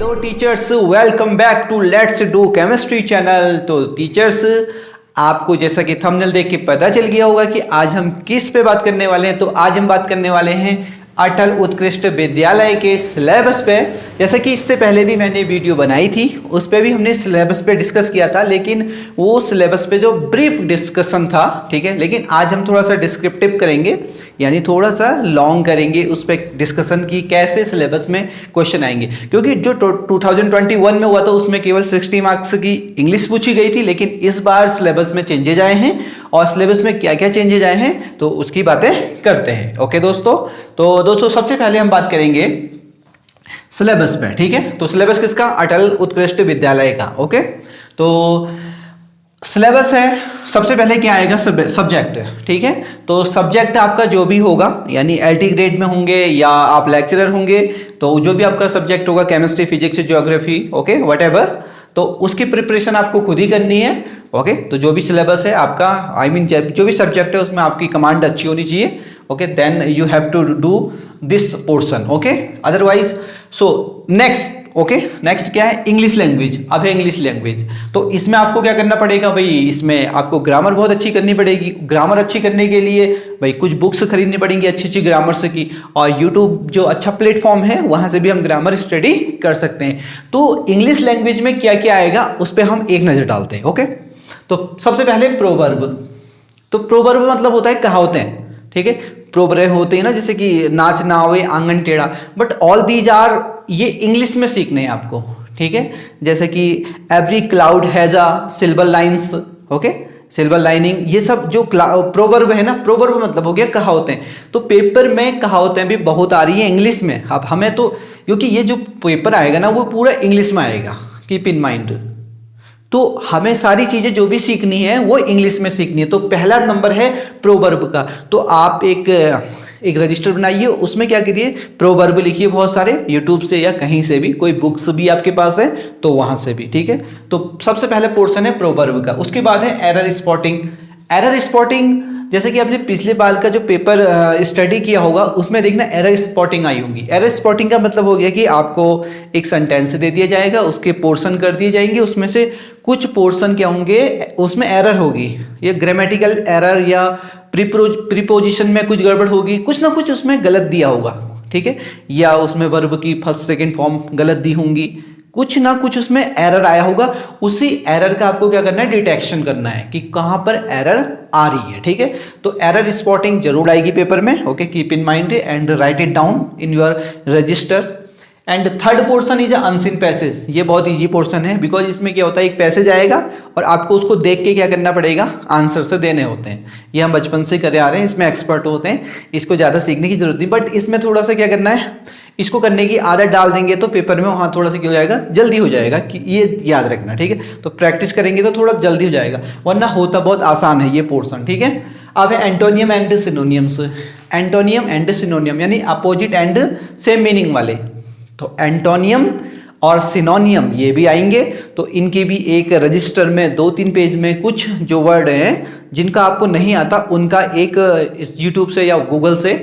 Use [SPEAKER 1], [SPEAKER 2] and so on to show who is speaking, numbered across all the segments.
[SPEAKER 1] Hello teachers, welcome back to let's do chemistry channel. तो teachers, आपको जैसा कि थंबनेल देख के पता चल गया होगा कि आज हम किस पे बात करने वाले हैं। तो आज हम बात करने वाले हैं अटल उत्कृष्ट विद्यालय के सिलेबस पे। जैसा कि इससे पहले भी मैंने वीडियो बनाई थी, उस पर भी हमने सिलेबस पे डिस्कस किया था, लेकिन वो सिलेबस पे जो ब्रीफ डिस्कशन था, ठीक है। लेकिन आज हम थोड़ा सा डिस्क्रिप्टिव करेंगे, यानी थोड़ा सा लॉन्ग करेंगे उस पर डिस्कशन की कैसे सिलेबस में क्वेश्चन आएंगे। क्योंकि जो 2021 में हुआ था उसमें केवल 60 मार्क्स की इंग्लिश पूछी गई थी, लेकिन इस बार सिलेबस में चेंजेज आए हैं और सिलेबस में क्या क्या चेंजेज आए हैं तो उसकी बातें करते हैं। ओके दोस्तों, तो दोस्तों सबसे पहले हम बात करेंगे सिलेबस पे, ठीक है। तो सिलेबस किसका? अटल उत्कृष्ट विद्यालय का। ओके, तो सिलेबस है, सबसे पहले क्या आएगा? सब्जेक्ट, ठीक है। तो सब्जेक्ट आपका जो भी होगा, यानी LT ग्रेड में होंगे या आप लेक्चरर होंगे, तो जो भी आपका सब्जेक्ट होगा, chemistry, physics, geography, okay, whatever, तो उसकी प्रिपरेशन आपको खुद ही करनी है। ओके, तो जो भी सिलेबस है आपका, जो भी सब्जेक्ट है उसमें आपकी कमांड अच्छी होनी चाहिए। Okay, then you have to do this portion. Okay, otherwise so next, okay, next क्या है? English language. अब है इंग्लिश लैंग्वेज, तो इसमें आपको क्या करना पड़ेगा भाई? इसमें आपको ग्रामर बहुत अच्छी करनी पड़ेगी। ग्रामर अच्छी करने के लिए भाई कुछ बुक्स खरीदनी पड़ेंगी अच्छी अच्छी ग्रामर्स की, और यूट्यूब जो अच्छा प्लेटफॉर्म है वहां से भी हम ग्रामर स्टडी कर सकते हैं। तो इंग्लिश लैंग्वेज में क्या क्या आएगा उस पर हम एक नजर डालते हैं। ओके, तो सबसे पहले प्रोवर्ब। तो प्रोवर्ब मतलब होता है कहावतें, ठीक है। प्रोवर्ब होते हैं ना, जैसे कि नाच ना आवे आंगन टेढ़ा, बट ऑल दीज आर, ये इंग्लिश में सीखने हैं आपको, ठीक है। जैसे कि every cloud has a silver lines, okay, silver lining, ये सब जो प्रोवर्ब है ना, प्रोवर्ब मतलब हो गया कहावतें। तो पेपर में कहावतें भी बहुत आ रही है इंग्लिश में। अब हमें तो, क्योंकि ये जो पेपर आएगा ना वो पूरा इंग्लिश में आएगा, कीप इन माइंड। तो हमें सारी चीजें जो भी सीखनी है वो इंग्लिश में सीखनी है। तो पहला नंबर है प्रोवर्ब का। तो आप एक रजिस्टर बनाइए, उसमें क्या करिए? प्रोवर्ब लिखिए बहुत सारे, यूट्यूब से या कहीं से भी, कोई बुक्स भी आपके पास है तो वहां से भी, ठीक है। तो सबसे पहले पोर्शन है प्रोवर्ब का। उसके बाद है एरर स्पॉटिंग। एरर स्पॉटिंग, जैसे कि आपने पिछले बार का जो पेपर स्टडी किया होगा उसमें देखना एरर स्पॉटिंग आई होंगी। एरर स्पॉटिंग का मतलब हो गया कि आपको एक सेंटेंस दे दिया जाएगा, उसके पोर्शन कर दिए जाएंगे, उसमें से कुछ पोर्शन क्या होंगे, उसमें एरर होगी, ये ग्रामेटिकल एरर या प्रीपोजिशन में कुछ गड़बड़ होगी, कुछ ना कुछ उसमें गलत दिया होगा, ठीक है, या उसमें वर्ब की फर्स्ट सेकंड फॉर्म गलत दी होंगी, कुछ ना कुछ उसमें एरर आया होगा। उसी एरर का आपको क्या करना है? डिटेक्शन करना है कि कहां पर एरर आ रही है, ठीक है। तो एरर स्पॉटिंग जरूर आएगी पेपर में। Okay, keep in mind and right it down in your register. And third portion is unseen passage. ये बहुत इजी पोर्शन है, बिकॉज इसमें क्या होता है, एक पैसेज आएगा और आपको उसको देख के क्या करना पड़ेगा? आंसर से देने होते हैं। ये हम बचपन से करे आ रहे हैं, इसमें एक्सपर्ट होते हैं, इसको ज़्यादा सीखने की जरूरत नहीं। बट इसमें थोड़ा सा क्या करना है, इसको करने की आदत डाल देंगे तो पेपर में वहाँ थोड़ा सा क्या हो जाएगा, जल्दी हो जाएगा, कि ये याद रखना, ठीक है। तो प्रैक्टिस करेंगे तो थोड़ा जल्दी हो जाएगा, वरना होता बहुत आसान है ये पोर्शन, ठीक है। अब है antonym and synonyms. Antonym and सिनोनियम यानी अपोजिट एंड सेम मीनिंग वाले। तो एंटोनियम और सिनोनियम ये भी आएंगे, तो इनकी भी एक रजिस्टर में 2-3 पेज में कुछ जो वर्ड हैं जिनका आपको नहीं आता उनका एक इस यूट्यूब से या गूगल से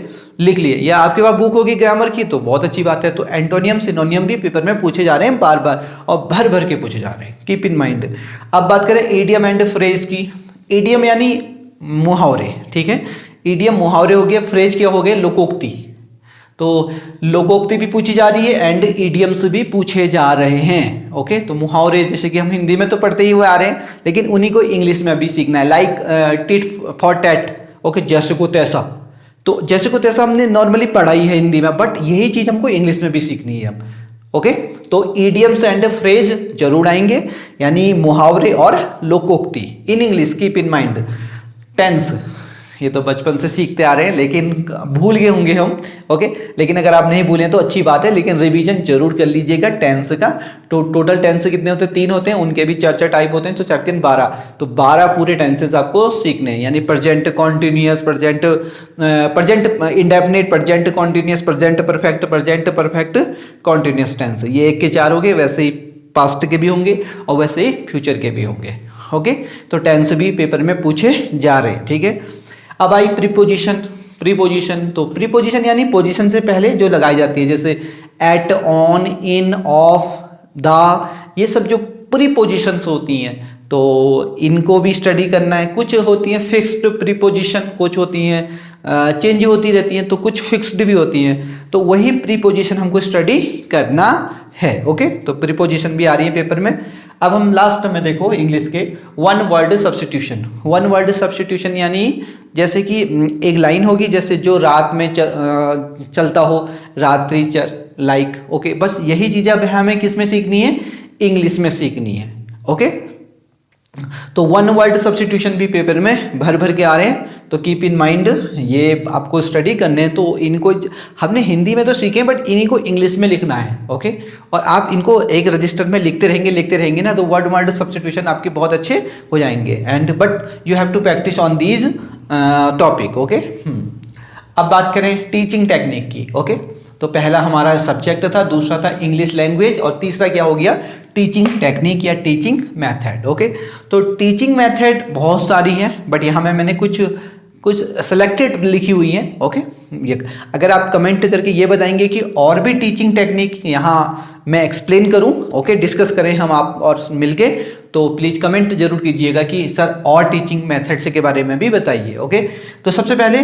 [SPEAKER 1] लिख लिए, या आपके पास बुक होगी ग्रामर की तो बहुत अच्छी बात है। तो एंटोनियम सिनोनियम भी पेपर में पूछे जा रहे हैं बार बार, और भर भर के पूछे जा रहे हैं, कीप इन माइंड। अब बात करें ईडियम एंड फ्रेज की। ईडियम यानी मुहावरे, ठीक है। ईडियम मुहावरे हो गए, फ्रेज क्या हो गए? लोकोक्ति। तो लोकोक्ति भी पूछी जा रही है एंड ईडियम्स भी पूछे जा रहे हैं। ओके, तो मुहावरे जैसे कि हम हिंदी में तो पढ़ते ही हुए आ रहे हैं, लेकिन उन्हीं को इंग्लिश में भी सीखना है। Like tit for tat, okay, जैसे को तैसा। तो जैसे को तैसा हमने नॉर्मली पढ़ा ही है हिंदी में, बट यही चीज हमको इंग्लिश में भी सीखनी है अब। ओके, तो ईडियम्स एंड फ्रेज जरूर आएंगे, यानी मुहावरे और लोकोक्ति in English, keep in mind. Tense, ये तो बचपन से सीखते आ रहे हैं लेकिन भूल गए होंगे हम। ओके, लेकिन अगर आप नहीं भूलें तो अच्छी बात है, लेकिन रिवीजन जरूर कर लीजिएगा टेंस का। टोटल टेंस कितने होते हैं? 3 होते हैं, उनके भी 4 टाइप होते हैं, तो 4 3 12। तो 12 पूरे टेंसेस आपको सीखने हैं, यानी present continuous, present indefinite, present continuous, present perfect continuous tense. ये 1 के 4 हो गए, वैसे ही पास्ट के भी होंगे और वैसे ही फ्यूचर के भी होंगे। ओके, तो टेंस भी पेपर में पूछे जा रहे हैं, ठीक है। अब आई प्रीपोजिशन। प्रीपोजिशन, तो प्रीपोजिशन यानी पोजीशन से पहले जो लगाई जाती है, जैसे at, on, in, of, the, ये सब जो प्रीपोजिशंस होती हैं तो इनको भी स्टडी करना है। कुछ होती हैं फिक्स्ड प्रीपोजिशन, कुछ होती हैं चेंज होती रहती हैं, तो कुछ फिक्स्ड भी होती हैं, तो वही प्रीपोजिशन हमको स्टडी करना है। ओके, तो प्रीपोजिशन भी आ रही है पेपर में। अब हम लास्ट में देखो इंग्लिश के one word substitution. One word substitution यानी जैसे कि एक लाइन होगी, जैसे जो रात में चलता हो, रात्रि चर, लाइक। ओके, बस यही चीज़ अब हमें किस में सीखनी है, इंग्लिश में सीखनी है। ओके, तो वन वर्ड सब्स्टिट्यूशन भी पेपर में भर भर के आ रहे हैं, तो कीप इन माइंड, ये आपको स्टडी करने हैं। तो इनको हमने हिंदी में तो सीखे, बट इन्हीं को इंग्लिश में लिखना है। ओके, और आप इनको एक रजिस्टर में लिखते रहेंगे ना, तो वर्ड सब्स्टिट्यूशन आपके बहुत अच्छे हो जाएंगे। And but you have to practice on these topic. Okay, अब बात करें टीचिंग टेक्निक की। ओके, तो पहला हमारा सब्जेक्ट था, दूसरा था इंग्लिश लैंग्वेज, और तीसरा क्या हो गया, टीचिंग टेक्निक या टीचिंग मेथड। ओके, तो टीचिंग मेथड बहुत सारी हैं, बट यहाँ में मैंने कुछ सेलेक्टेड लिखी हुई हैं। ओके, अगर आप कमेंट करके ये बताएंगे कि और भी टीचिंग टेक्निक यहाँ मैं एक्सप्लेन करूँ, ओके, डिस्कस करें हम आप और मिलके, तो प्लीज़ कमेंट जरूर कीजिएगा कि सर और टीचिंग मेथड्स के बारे में भी बताइए। ओके, तो सबसे पहले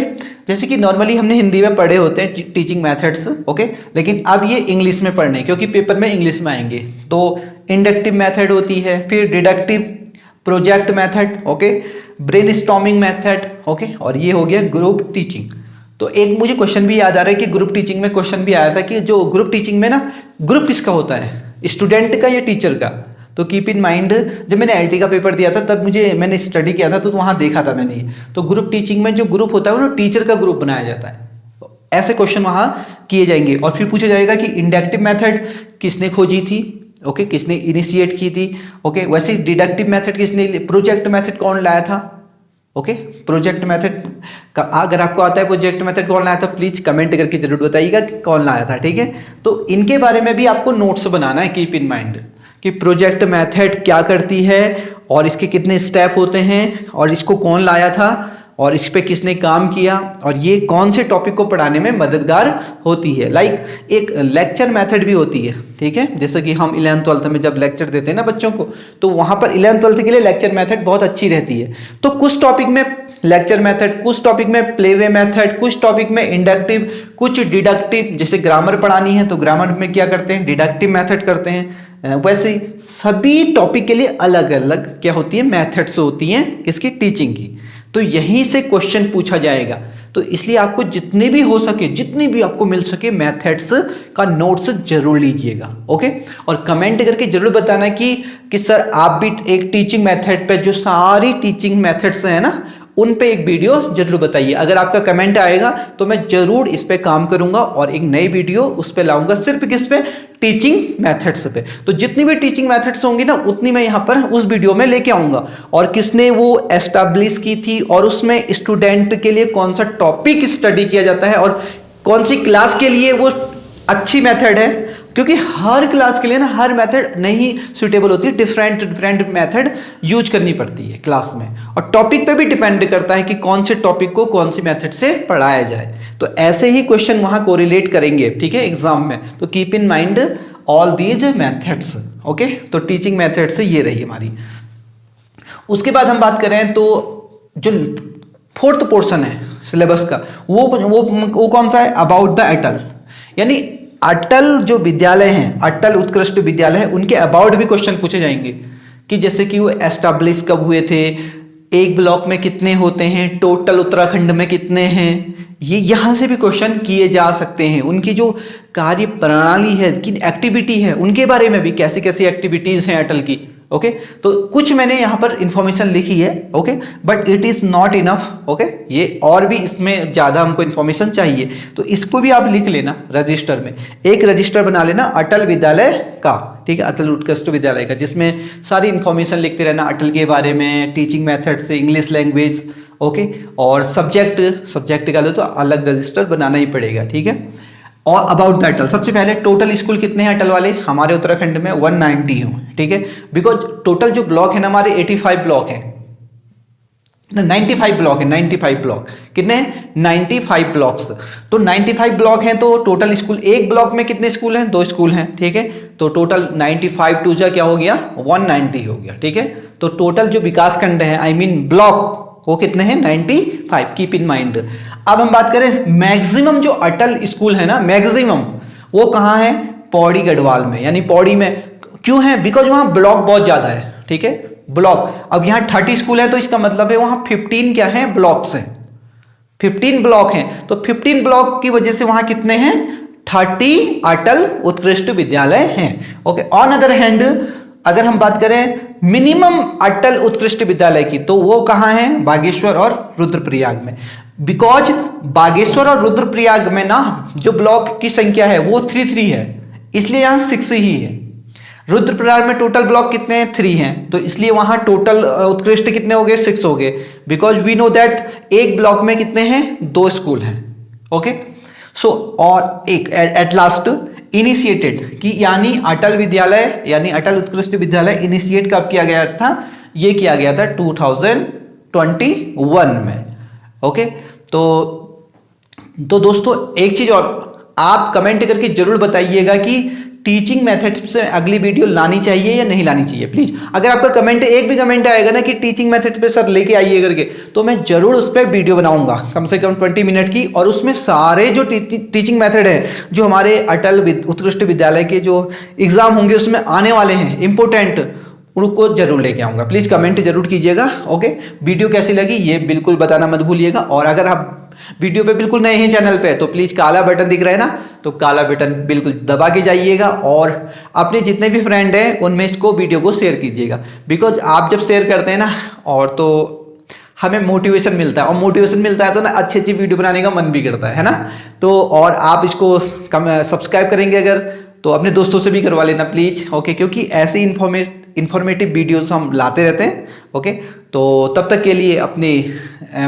[SPEAKER 1] जैसे कि नॉर्मली हमने हिंदी में पढ़े होते हैं टीचिंग मेथड्स, ओके, लेकिन अब ये इंग्लिश में पढ़ने, क्योंकि पेपर में इंग्लिश में आएंगे। तो इंडक्टिव मेथड होती है, फिर deductive, project method, okay, brainstorming method, okay, और ये हो गया ग्रुप टीचिंग। तो एक मुझे क्वेश्चन भी याद आ रहा है कि ग्रुप टीचिंग में क्वेश्चन भी आया था कि जो ग्रुप टीचिंग में ना, ग्रुप किसका होता है, स्टूडेंट का या टीचर का। तो कीप इन माइंड, जब मैंने एलटी का पेपर दिया था तब मैंने स्टडी किया था, तो वहाँ देखा था मैंने। तो ग्रुप टीचिंग में जो ग्रुप होता है वो टीचर का ग्रुप बनाया जाता है। ऐसे क्वेश्चन वहाँ किए जाएंगे, और फिर पूछा जाएगा कि इंडक्टिव मेथड किसने खोजी थी, ओके, किसने इनिशिएट की थी। ओके, वैसे डिडक्टिव मेथड किसने, प्रोजेक्ट मेथड कौन लाया था। ओके, प्रोजेक्ट मेथड का अगर आपको आता है प्रोजेक्ट मेथड कौन लाया था, प्लीज कमेंट करके जरूर बताइएगा कि कौन लाया था। ठीक है, तो इनके बारे में भी आपको नोट्स बनाना है। कीप इन माइंड कि प्रोजेक्ट मेथड क्या करती है और इसके कितने स्टेप होते हैं और इसको कौन लाया था और इस पे किसने काम किया और ये कौन से टॉपिक को पढ़ाने में मददगार होती है। लाइक एक लेक्चर मेथड भी होती है। ठीक है, जैसे कि हम 11th 12th में जब लेक्चर देते हैं ना बच्चों को, तो वहां पर 11th 12th के लिए लेक्चर मेथड बहुत अच्छी रहती है। तो कुछ टॉपिक में लेक्चर मेथड, कुछ टॉपिक में प्लेवे मेथड, कुछ टॉपिक में इंडक्टिव, कुछ डिडक्टिव। जैसे ग्रामर पढ़ानी है तो ग्रामर में क्या करते हैं, डिडक्टिव मेथड करते हैं। वैसे सभी टॉपिक के लिए अलग अलग क्या होती है, मेथड्स होती हैं किसकी, टीचिंग की। तो यहीं से क्वेश्चन पूछा जाएगा। तो इसलिए आपको जितने भी हो सके, जितनी भी आपको मिल सके मेथड्स का नोट्स जरूर लीजिएगा। ओके, और कमेंट करके जरूर बताना कि सर आप भी एक टीचिंग मेथड पे, जो सारी टीचिंग मेथड्स हैं ना, उन पे एक वीडियो जरूर बताइए। अगर आपका कमेंट आएगा तो मैं जरूर इस पे काम करूंगा और एक नई वीडियो उस पे लाऊंगा, सिर्फ किस पे, टीचिंग मेथड्स पे। तो जितनी भी टीचिंग मेथड्स होंगी ना, उतनी मैं यहाँ पर उस वीडियो में लेके आऊंगा। और किसने वो एस्टैब्लिश की थी और उसमें स्टूडेंट के लिए कौन सा टॉपिक स्टडी किया जाता है और कौन सी क्लास के लिए वो अच्छी मेथड है, क्योंकि हर क्लास के लिए ना हर मेथड नहीं सुटेबल होती है। डिफरेंट मेथड यूज करनी पड़ती है क्लास में, और टॉपिक पे भी डिपेंड करता है कि कौन से टॉपिक को कौन सी मेथड से पढ़ाया जाए। तो ऐसे ही क्वेश्चन वहां कोरिलेट करेंगे, ठीक है, एग्जाम में। तो keep in mind all these methods. Okay, तो टीचिंग मेथड से ये रही हमारी। उसके बाद हम बात करें तो जो फोर्थ पोर्शन है सिलेबस का, वो कौन सा है, अबाउट द अटल। यानी अटल जो विद्यालय हैं, अटल उत्कृष्ट विद्यालय है, उनके अबाउट भी क्वेश्चन पूछे जाएंगे कि जैसे कि वो एस्टैब्लिश कब हुए थे, एक ब्लॉक में कितने होते हैं, टोटल उत्तराखंड में कितने हैं, ये यहाँ से भी क्वेश्चन किए जा सकते हैं। उनकी जो कार्य प्रणाली है, की एक्टिविटी है, उनके बारे में भी कैसी कैसी एक्टिविटीज हैं अटल की। ओके, तो कुछ मैंने यहाँ पर इंफॉर्मेशन लिखी है। Okay, but it is not enough. Okay, ये और भी इसमें ज्यादा हमको इंफॉर्मेशन चाहिए, तो इसको भी आप लिख लेना रजिस्टर में। एक रजिस्टर बना लेना अटल विद्यालय का, ठीक है, अटल उत्कृष्ट विद्यालय का, जिसमें सारी इंफॉर्मेशन लिखते रहना अटल के बारे में, टीचिंग मेथड से, इंग्लिश लैंग्वेज। ओके, और सब्जेक्ट का तो अलग रजिस्टर बनाना ही पड़ेगा। ठीक है, और अबाउट द अटल, सबसे पहले टोटल स्कूल कितने हैं अटल वाले, हमारे उत्तराखंड में 190 हूँ। ठीक है, बिकॉज टोटल जो ब्लॉक है ना हमारे 85 ब्लॉक है, 95 ब्लॉक है, 95 ब्लॉक। कितने हैं? 95 ब्लॉक्स। तो 95 ब्लॉक हैं तो टोटल स्कूल, एक ब्लॉक में कितने स्कूल हैं? 2 स्कूल हैं, ठीक है। तो टोटल 95 टू जा क्या हो गया? 190 हो गया, ठीक है। तो टोटल जो विकास खंड है, आई मीन ब्लॉक, वो कितने हैं? 95, कीप इन माइंड। अब हम बात करें मैक्सिमम जो अटल स्कूल है ना, मैक्सिमम वो कहाँ है? पौड़ी गढ़वाल में, यानी पौड़ी में। क्यों है? बिकॉज वहां ब्लॉक बहुत ज्यादा है, ठीक है, ब्लॉक। अब यहां 30 स्कूल है तो इसका मतलब है वहां 15 क्या है? ब्लॉक्स हैं, 15 ब्लॉक हैं। तो 15 ब्लॉक की वजह से वहां कितने हैं? 30 अटल उत्कृष्ट विद्यालय हैं। ओके। ऑन अदर हैंड अगर हम बात करें मिनिमम अटल उत्कृष्ट विद्यालय की, तो वो कहां है? बागेश्वर और रुद्रप्रयाग में। बिकॉज बागेश्वर और रुद्रप्रयाग में ना जो ब्लॉक की संख्या है वो 3 है, इसलिए यहां 6 ही है। रुद्रप्रयाग में टोटल ब्लॉक कितने हैं? 3 हैं, तो इसलिए वहां टोटल उत्कृष्ट कितने हो गए? 6 हो गए। बिकॉज वी नो दैट एक ब्लॉक में कितने हैं? 2 स्कूल हैं। ओके। सो और एक एट लास्ट इनिशिएटेड कि यानी अटल विद्यालय यानी अटल उत्कृष्ट विद्यालय इनिशिएट कब किया गया था? ये किया गया था 2021 में। ओके। तो दोस्तों एक चीज और आप कमेंट करके जरूर बताइएगा कि टीचिंग मेथड से अगली वीडियो लानी चाहिए या नहीं लानी चाहिए, प्लीज। अगर आपका कमेंट, एक भी कमेंट आएगा ना कि टीचिंग मेथड पे सर लेके आइए करके, तो मैं जरूर उस पर वीडियो बनाऊंगा कम से कम 20 मिनट की, और उसमें सारे जो टीचिंग मेथड है जो हमारे अटल उत्कृष्ट विद्यालय के जो एग्जाम होंगे उसमें आने वाले हैं इंपोर्टेंट, उनको जरूर लेके आऊंगा। प्लीज कमेंट जरूर कीजिएगा। ओके। वीडियो कैसी लगी ये बिल्कुल बताना मत भूलिएगा। और अगर आप वीडियो पे बिल्कुल नए हैं चैनल पे, तो प्लीज काला बटन दिख रहा है ना, तो काला बटन बिल्कुल दबा के जाइएगा और अपने जितने भी फ्रेंड हैं उनमें इसको वीडियो को शेयर कीजिएगा। बिकॉज आप जब शेयर करते हैं ना, और तो हमें मोटिवेशन मिलता है, और मोटिवेशन मिलता है तो ना अच्छी अच्छी वीडियो बनाने का मन भी करता है ना। तो और आप इसको सब्सक्राइब करेंगे अगर, तो अपने दोस्तों से भी करवा लेना प्लीज। ओके। क्योंकि ऐसे इंफॉर्मेटिव वीडियोस हम लाते रहते हैं। ओके। तो तब तक के लिए अपने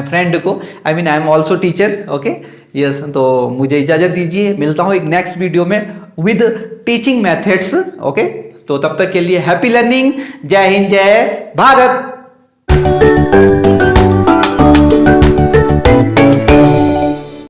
[SPEAKER 1] फ्रेंड को, I mean I am also teacher. Okay. Yes. तो मुझे इजाजत दीजिए, मिलता हूँ एक नेक्स्ट वीडियो में विद टीचिंग मेथड्स। ओके। तो तब तक के लिए हैप्पी लर्निंग। जय हिंद, जय भारत।